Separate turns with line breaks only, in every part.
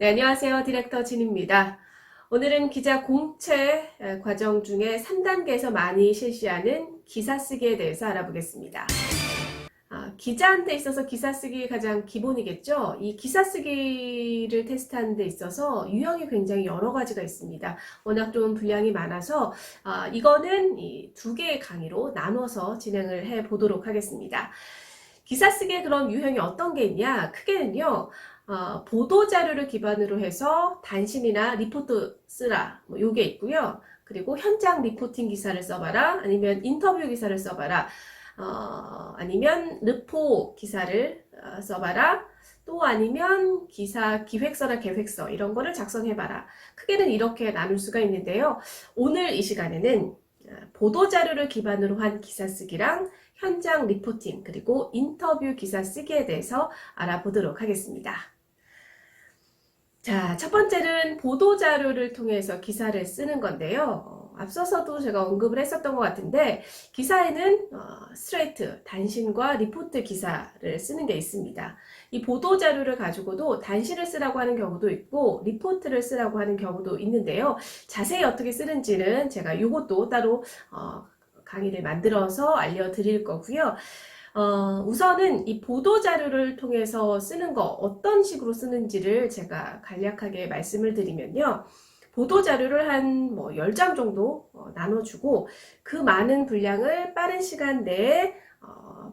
네, 안녕하세요. 디렉터 진입니다. 오늘은 기자 공채 과정 중에 3단계에서 많이 실시하는 기사 쓰기에 대해서 알아보겠습니다. 기자한테 있어서 기사 쓰기 가장 기본이겠죠. 이 기사 쓰기를 테스트하는 데 있어서 유형이 굉장히 여러 가지가 있습니다. 워낙 좀 분량이 많아서 이거는 이 두 개의 강의로 나눠서 진행을 해 보도록 하겠습니다. 기사 쓰기에 그럼 유형이 어떤 게 있냐? 크게는요. 보도자료를 기반으로 해서 단신이나 리포트 쓰라, 뭐 요게 있고요. 그리고 현장 리포팅 기사를 써봐라, 아니면 인터뷰 기사를 써봐라, 아니면 르포 기사를 써봐라, 또 아니면 기사 기획서나 계획서 이런 거를 작성해봐라. 크게는 이렇게 나눌 수가 있는데요. 오늘 이 시간에는 보도자료를 기반으로 한 기사 쓰기랑 현장 리포팅 그리고 인터뷰 기사 쓰기에 대해서 알아보도록 하겠습니다. 자, 첫 번째는 보도자료를 통해서 기사를 쓰는 건데요. 앞서서도 제가 언급을 했었던 것 같은데 기사에는 스트레이트, 단신과 리포트 기사를 쓰는 게 있습니다. 이 보도자료를 가지고도 단신을 쓰라고 하는 경우도 있고 리포트를 쓰라고 하는 경우도 있는데요. 자세히 어떻게 쓰는지는 제가 이것도 따로 강의를 만들어서 알려드릴 거고요. 우선은 이 보도자료를 통해서 쓰는 거 어떤 식으로 쓰는지를 제가 간략하게 말씀을 드리면요. 보도자료를 한 뭐 10장 정도 나눠주고 그 많은 분량을 빠른 시간 내에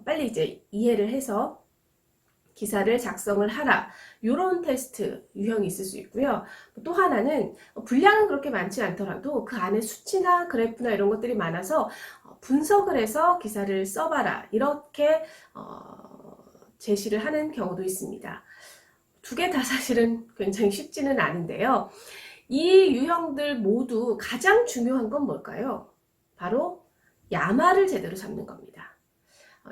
빨리 이제 이해를 해서 기사를 작성을 하라. 이런 테스트 유형이 있을 수 있고요. 또 하나는 분량은 그렇게 많지 않더라도 그 안에 수치나 그래프나 이런 것들이 많아서 분석을 해서 기사를 써봐라. 이렇게 제시를 하는 경우도 있습니다. 두 개 다 사실은 굉장히 쉽지는 않은데요. 이 유형들 모두 가장 중요한 건 뭘까요? 바로 야마를 제대로 잡는 겁니다.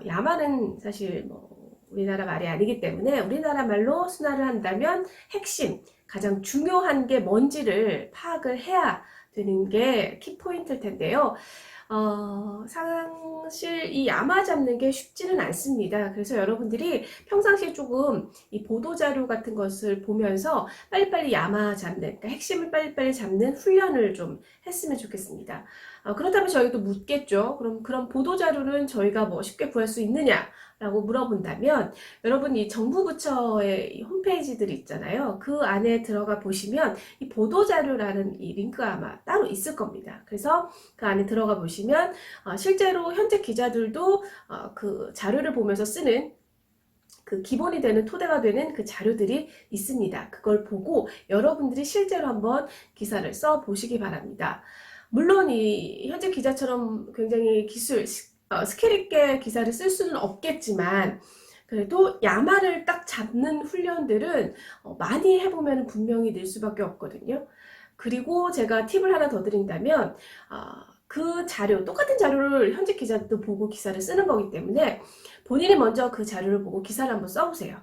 야마는 사실 뭐 우리나라 말이 아니기 때문에 우리나라 말로 순화를 한다면 핵심, 가장 중요한 게 뭔지를 파악을 해야 되는 게 키포인트일 텐데요. 사실 이 야마 잡는 게 쉽지는 않습니다. 그래서 여러분들이 평상시에 조금 이 보도자료 같은 것을 보면서 빨리빨리 야마 잡는, 그러니까 핵심을 빨리빨리 잡는 훈련을 좀 했으면 좋겠습니다. 그렇다면 저희도 묻겠죠. 그럼 보도자료는 저희가 뭐 쉽게 구할 수 있느냐? 라고 물어본다면 여러분 이 정부 부처의 홈페이지들이 있잖아요. 그 안에 들어가 보시면 이 보도자료라는 이 링크가 아마 따로 있을 겁니다. 그래서 그 안에 들어가 보시면 실제로 현재 기자들도 그 자료를 보면서 쓰는 그 기본이 되는 토대가 되는 그 자료들이 있습니다. 그걸 보고 여러분들이 실제로 한번 기사를 써 보시기 바랍니다. 물론 이 현재 기자처럼 굉장히 스킬 있게 기사를 쓸 수는 없겠지만 그래도 야마를 딱 잡는 훈련들은 많이 해보면 분명히 늘 수밖에 없거든요. 그리고 제가 팁을 하나 더 드린다면 그 자료, 똑같은 자료를 현직 기자도 보고 기사를 쓰는 거기 때문에 본인이 먼저 그 자료를 보고 기사를 한번 써보세요.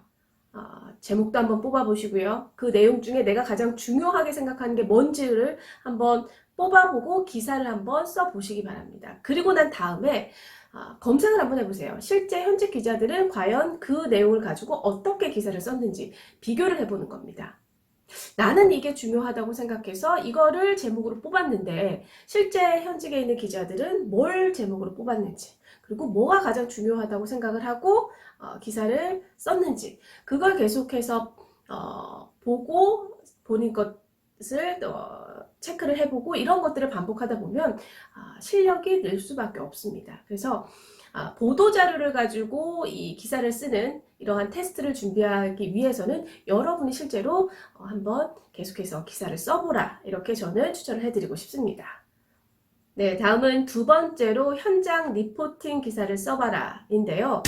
제목도 한번 뽑아보시고요. 그 내용 중에 내가 가장 중요하게 생각하는 게 뭔지를 한번 뽑아보고 기사를 한번 써보시기 바랍니다. 그리고 난 다음에 검색을 한번 해보세요. 실제 현직 기자들은 과연 그 내용을 가지고 어떻게 기사를 썼는지 비교를 해보는 겁니다. 나는 이게 중요하다고 생각해서 이거를 제목으로 뽑았는데 실제 현직에 있는 기자들은 뭘 제목으로 뽑았는지 그리고 뭐가 가장 중요하다고 생각을 하고 기사를 썼는지 그걸 계속해서 보고 본인 것을 체크를 해보고 이런 것들을 반복하다 보면 실력이 늘 수밖에 없습니다. 그래서 보도자료를 가지고 이 기사를 쓰는 이러한 테스트를 준비하기 위해서는 여러분이 실제로 한번 계속해서 기사를 써보라 이렇게 저는 추천을 해드리고 싶습니다. 네, 다음은 두 번째로 현장 리포팅 기사를 써봐라 인데요.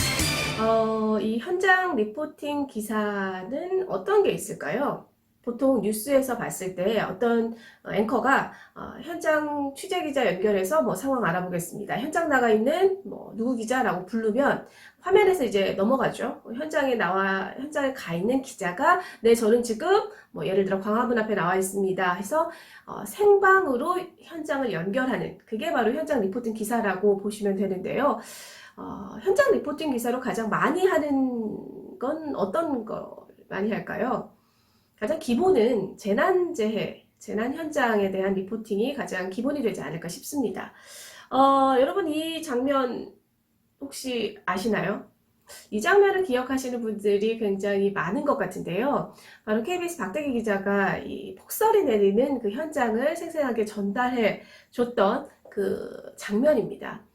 이 현장 리포팅 기사는 어떤 게 있을까요? 보통 뉴스에서 봤을 때 어떤 앵커가 현장 취재기자 연결해서 뭐 상황 알아보겠습니다. 현장 나가 있는 뭐 누구 기자라고 부르면 화면에서 이제 넘어가죠. 현장에 가 있는 기자가 네, 저는 지금 뭐 예를 들어 광화문 앞에 나와 있습니다. 해서 생방으로 현장을 연결하는 그게 바로 현장 리포팅 기사라고 보시면 되는데요. 현장 리포팅 기사로 가장 많이 하는 건 어떤 거 많이 할까요? 가장 기본은 재난재해, 재난 현장에 대한 리포팅이 가장 기본이 되지 않을까 싶습니다. 여러분 이 장면 혹시 아시나요? 이 장면을 기억하시는 분들이 굉장히 많은 것 같은데요. 바로 KBS 박대기 기자가 이 폭설이 내리는 그 현장을 생생하게 전달해 줬던 그 장면입니다.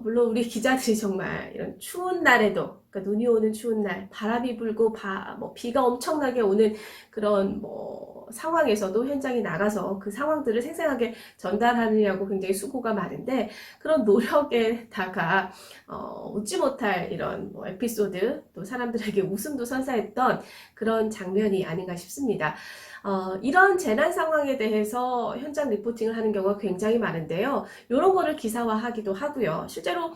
물론 우리 기자들이 정말 이런 추운 날에도, 그러니까 눈이 오는 추운 날, 바람이 불고 뭐 비가 엄청나게 오는 그런 뭐 상황에서도 현장에 나가서 그 상황들을 생생하게 전달하느냐고 굉장히 수고가 많은데, 그런 노력에다가 웃지 못할 이런 뭐 에피소드, 또 사람들에게 웃음도 선사했던 그런 장면이 아닌가 싶습니다. 이런 재난 상황에 대해서 현장 리포팅을 하는 경우가 굉장히 많은데요. 이런 거를 기사화하기도 하고요. 실제로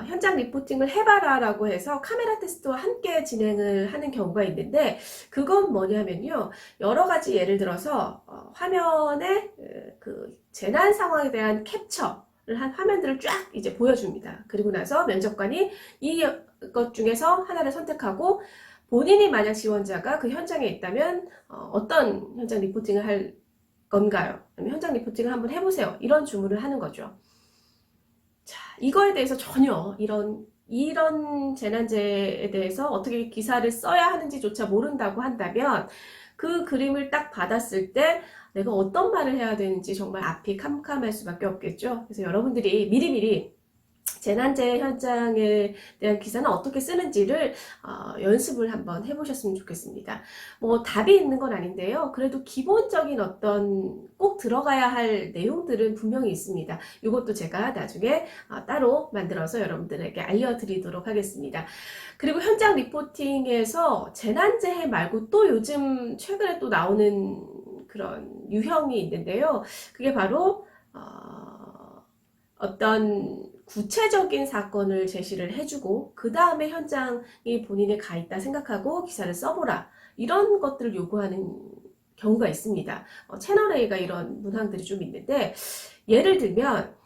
현장 리포팅을 해봐라라고 해서 카메라 테스트와 함께 진행을 하는 경우가 있는데, 그건 뭐냐면요. 여러 가지 예를 들어서 화면에 그 재난 상황에 대한 캡처를 한 화면들을 쫙 이제 보여줍니다. 그리고 나서 면접관이 이것 중에서 하나를 선택하고, 본인이 만약 지원자가 그 현장에 있다면 어떤 현장 리포팅을 할 건가요? 현장 리포팅을 한번 해보세요. 이런 주문을 하는 거죠. 자, 이거에 대해서 전혀 이런 재난재해에 대해서 어떻게 기사를 써야 하는지조차 모른다고 한다면, 그 그림을 딱 받았을 때 내가 어떤 말을 해야 되는지 정말 앞이 캄캄할 수밖에 없겠죠. 그래서 여러분들이 미리미리 재난재해 현장에 대한 기사는 어떻게 쓰는지를 연습을 한번 해보셨으면 좋겠습니다. 뭐 답이 있는 건 아닌데요. 그래도 기본적인 어떤 꼭 들어가야 할 내용들은 분명히 있습니다. 이것도 제가 나중에 따로 만들어서 여러분들에게 알려드리도록 하겠습니다. 그리고 현장 리포팅에서 재난재해 말고 또 요즘 최근에 또 나오는 그런 유형이 있는데요. 그게 바로 어떤 구체적인 사건을 제시를 해주고 그 다음에 현장이 본인이 가 있다 생각하고 기사를 써보라, 이런 것들을 요구하는 경우가 있습니다. 채널A가 이런 문항들이 좀 있는데, 예를 들면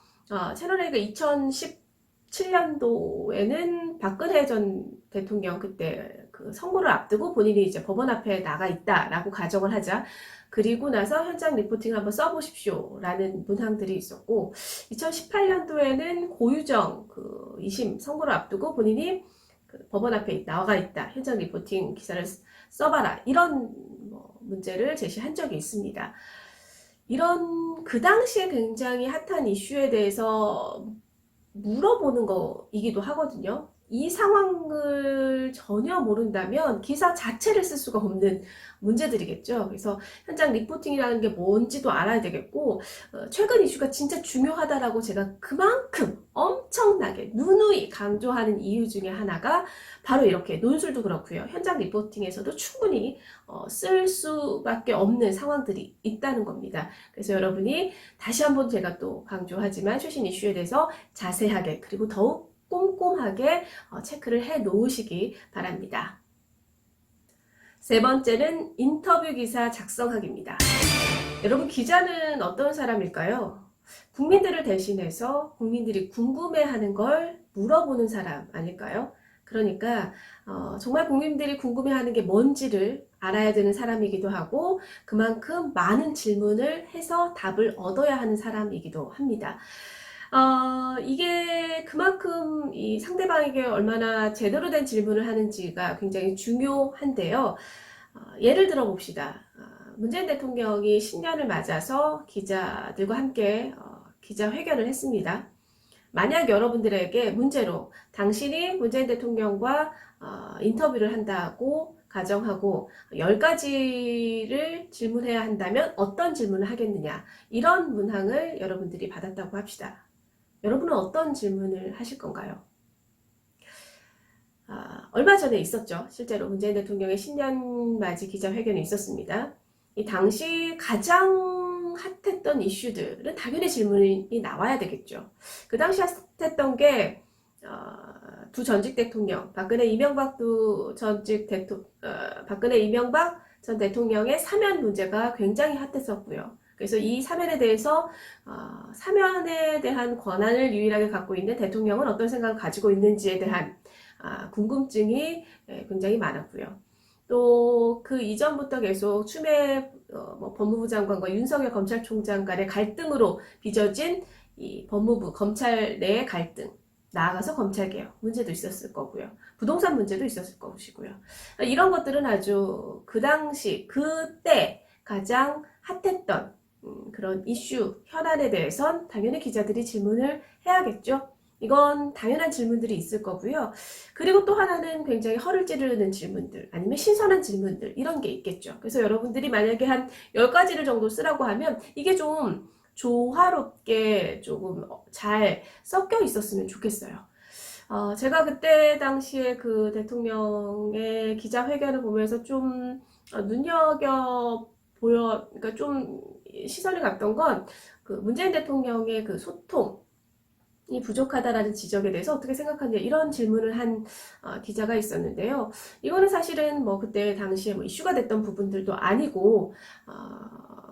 채널A가 2017년도에는 박근혜 전 대통령 그때 그 선거를 앞두고 본인이 이제 법원 앞에 나가 있다라고 가정을 하자, 그리고 나서 현장 리포팅을 한번 써보십시오 라는 문항들이 있었고, 2018년도에는 고유정 그 2심 선거를 앞두고 본인이 그 법원 앞에 나가 있다, 현장 리포팅 기사를 써봐라, 이런 뭐 문제를 제시한 적이 있습니다. 이런 그 당시에 굉장히 핫한 이슈에 대해서 물어보는 거이기도 하거든요. 이 상황을 전혀 모른다면 기사 자체를 쓸 수가 없는 문제들이겠죠. 그래서 현장 리포팅이라는 게 뭔지도 알아야 되겠고, 최근 이슈가 진짜 중요하다라고 제가 그만큼 엄청나게 누누이 강조하는 이유 중에 하나가 바로 이렇게 논술도 그렇고요. 현장 리포팅에서도 충분히 쓸 수밖에 없는 상황들이 있다는 겁니다. 그래서 여러분이 다시 한번 제가 또 강조하지만 최신 이슈에 대해서 자세하게 그리고 더욱 꼼꼼하게 체크를 해 놓으시기 바랍니다. 세 번째는 인터뷰 기사 작성하기입니다. 여러분, 기자는 어떤 사람일까요? 국민들을 대신해서 국민들이 궁금해하는 걸 물어보는 사람 아닐까요? 그러니까 정말 국민들이 궁금해하는 게 뭔지를 알아야 되는 사람이기도 하고, 그만큼 많은 질문을 해서 답을 얻어야 하는 사람이기도 합니다. 이게 그만큼 이 상대방에게 얼마나 제대로 된 질문을 하는지가 굉장히 중요한데요. 예를 들어 봅시다. 문재인 대통령이 신년을 맞아서 기자들과 함께 기자회견을 했습니다. 만약 여러분들에게 문제로 당신이 문재인 대통령과 인터뷰를 한다고 가정하고 10가지를 질문해야 한다면 어떤 질문을 하겠느냐, 이런 문항을 여러분들이 받았다고 합시다. 여러분은 어떤 질문을 하실 건가요? 얼마 전에 있었죠. 실제로 문재인 대통령의 신년맞이 기자회견이 있었습니다. 이 당시 가장 핫했던 이슈들은 당연히 질문이 나와야 되겠죠. 그 당시 핫했던 게 두 전직 대통령, 박근혜 이명박 전 대통령의 사면 문제가 굉장히 핫했었고요. 그래서 이 사면에 대해서 사면에 대한 권한을 유일하게 갖고 있는 대통령은 어떤 생각을 가지고 있는지에 대한 궁금증이 굉장히 많았고요. 또 그 이전부터 계속 추미애 법무부 장관과 윤석열 검찰총장 간의 갈등으로 빚어진 이 법무부 검찰 내의 갈등, 나아가서 검찰개혁 문제도 있었을 거고요. 부동산 문제도 있었을 것이고요. 이런 것들은 아주 그 당시 그때 가장 핫했던 그런 이슈, 현안에 대해선 당연히 기자들이 질문을 해야겠죠. 이건 당연한 질문들이 있을 거고요. 그리고 또 하나는 굉장히 허를 찌르는 질문들, 아니면 신선한 질문들, 이런 게 있겠죠. 그래서 여러분들이 만약에 한 10가지를 정도 쓰라고 하면 이게 좀 조화롭게 조금 잘 섞여 있었으면 좋겠어요. 제가 그때 당시에 그 대통령의 기자회견을 보면서 좀 그러니까 좀 시선이 갔던 건 그 문재인 대통령의 그 소통이 부족하다라는 지적에 대해서 어떻게 생각하냐, 이런 질문을 한 기자가 있었는데요. 이거는 사실은 뭐 그때 당시에 뭐 이슈가 됐던 부분들도 아니고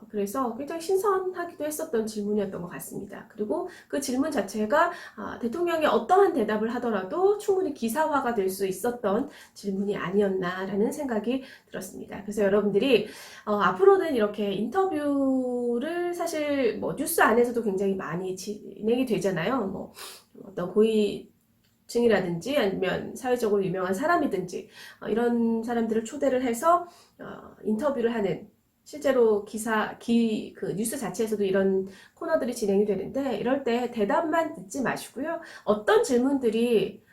그래서 굉장히 신선하기도 했었던 질문이었던 것 같습니다. 그리고 그 질문 자체가 대통령이 어떠한 대답을 하더라도 충분히 기사화가 될 수 있었던 질문이 아니었나라는 생각이 들었습니다. 그래서 여러분들이 앞으로는 이렇게 인터뷰를 사실 뭐 뉴스 안에서도 굉장히 많이 진행이 되잖아요. 뭐 어떤 고위층이라든지 아니면 사회적으로 유명한 사람이든지 이런 사람들을 초대를 해서 인터뷰를 하는, 실제로 그 뉴스 자체에서도 이런 코너들이 진행이 되는데, 이럴 때 대답만 듣지 마시고요. 어떤 질문들이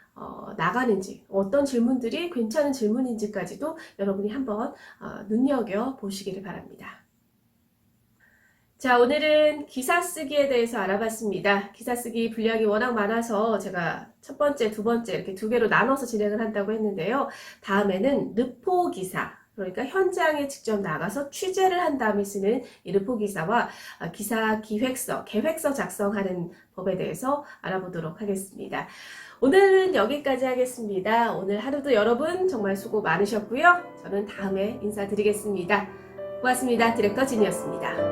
나가는지, 어떤 질문들이 괜찮은 질문인지까지도 여러분이 한번 눈여겨 보시기를 바랍니다. 자, 오늘은 기사 쓰기에 대해서 알아봤습니다. 기사 쓰기 분량이 워낙 많아서 제가 첫 번째, 두 번째 이렇게 두 개로 나눠서 진행을 한다고 했는데요. 다음에는 르포 기사, 그러니까 현장에 직접 나가서 취재를 한 다음에 쓰는 이 르포 기사와 기사 기획서, 계획서 작성하는 법에 대해서 알아보도록 하겠습니다. 오늘은 여기까지 하겠습니다. 오늘 하루도 여러분 정말 수고 많으셨고요. 저는 다음에 인사드리겠습니다. 고맙습니다. 디렉터 진이었습니다.